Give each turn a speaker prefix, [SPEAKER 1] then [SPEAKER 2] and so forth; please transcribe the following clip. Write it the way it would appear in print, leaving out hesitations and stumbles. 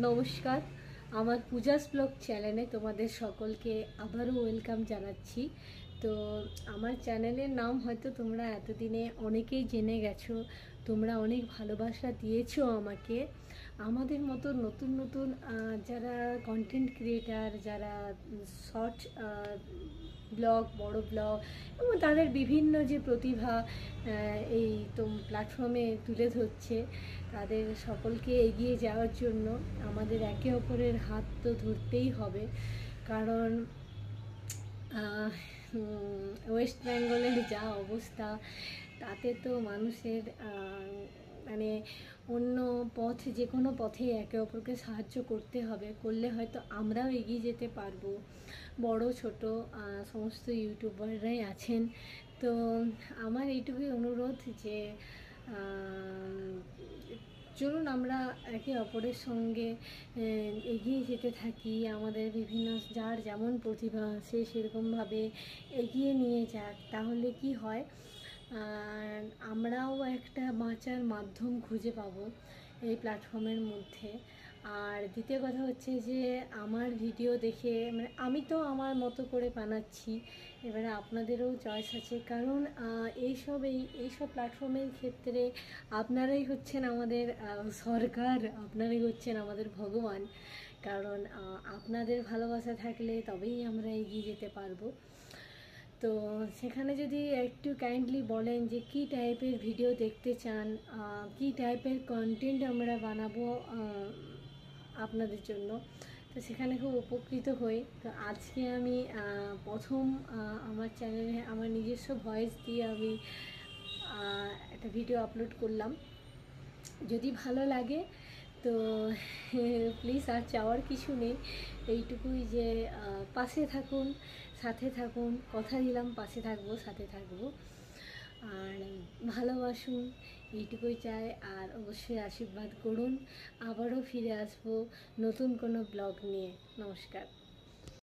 [SPEAKER 1] নমস্কার, আমার পূজাস ব্লগ চ্যানেলে তোমাদের সকলকে আবারও ওয়েলকাম জানাচ্ছি। তো আমার চ্যানেলের নাম হয়তো তোমরা এতদিনে অনেকেই জেনে গেছো, তোমরা অনেক ভালোবাসা দিয়েছো আমাকে। আমাদের মতো নতুন নতুন যারা কন্টেন্ট ক্রিয়েটার, যারা শর্ট ব্লগ, বড় ব্লগ এবং তাদের বিভিন্ন যে প্রতিভা এই প্ল্যাটফর্মে তুলে ধরছে, তাদের সকলকে এগিয়ে যাওয়ার জন্য আমাদের একে অপরের হাত তো ধরতেই হবে। কারণ ওয়েস্ট বেঙ্গলের যা অবস্থা, তাতে তো মানুষের মানে অন্য পথ, যে কোনো পথে একে অপরকে সাহায্য করতে হবে। করলে হয়তো আমরাও এগিয়ে যেতে পারবো। বড় ছোট সমস্ত ইউটিউবাররাই আছেন। তো আমার এইটুকুই অনুরোধ যে চলুন আমরা একে অপরের সঙ্গে এগিয়ে যেতে থাকি। আমাদের বিভিন্ন যার যেমন প্রতিভা সে সেরকমভাবে এগিয়ে নিয়ে যাক। তাহলে কি হয়, আমরাও একটা বাঁচার মাধ্যম খুঁজে পাবো এই প্ল্যাটফর্মের মধ্যে। আর দ্বিতীয় কথা হচ্ছে যে আমার ভিডিও দেখে, মানে আমি তো আমার মতো করে বানাচ্ছি, এবারে আপনাদেরও চয়েস আছে। কারণ এইসব প্ল্যাটফর্মের ক্ষেত্রে আপনারাই হচ্ছেন আমাদের সরকার, আপনারাই হচ্ছেন আমাদের ভগবান। কারণ আপনাদের ভালোবাসা থাকলে তবেই আমরা এগিয়ে যেতে পারবো। তো সেখানে যদি একটু কাইন্ডলি বলেন যে কী টাইপের ভিডিও দেখতে চান, কী টাইপের কন্টেন্ট আমরা বানাবো আপনাদের জন্য, তো সেখানে খুব উপকৃত হই। তো আজকে আমি প্রথম আমার চ্যানেলে আমার নিজস্ব ভয়েস দিয়ে আমি একটা ভিডিও আপলোড করলাম। যদি ভালো লাগে তো প্লিজ, আর চাওয়ার কিছু নেই, এইটুকুই যে পাশে থাকুন, সাথে থাকুন। কথা দিলাম পাশে থাকবো, সাথে থাকবো, আর ভালোবাসুন, এইটুকুই চাই। আর অবশ্যই আশীর্বাদ করুন। আবারও ফিরে আসবো নতুন কোনো ব্লগ নিয়ে। নমস্কার।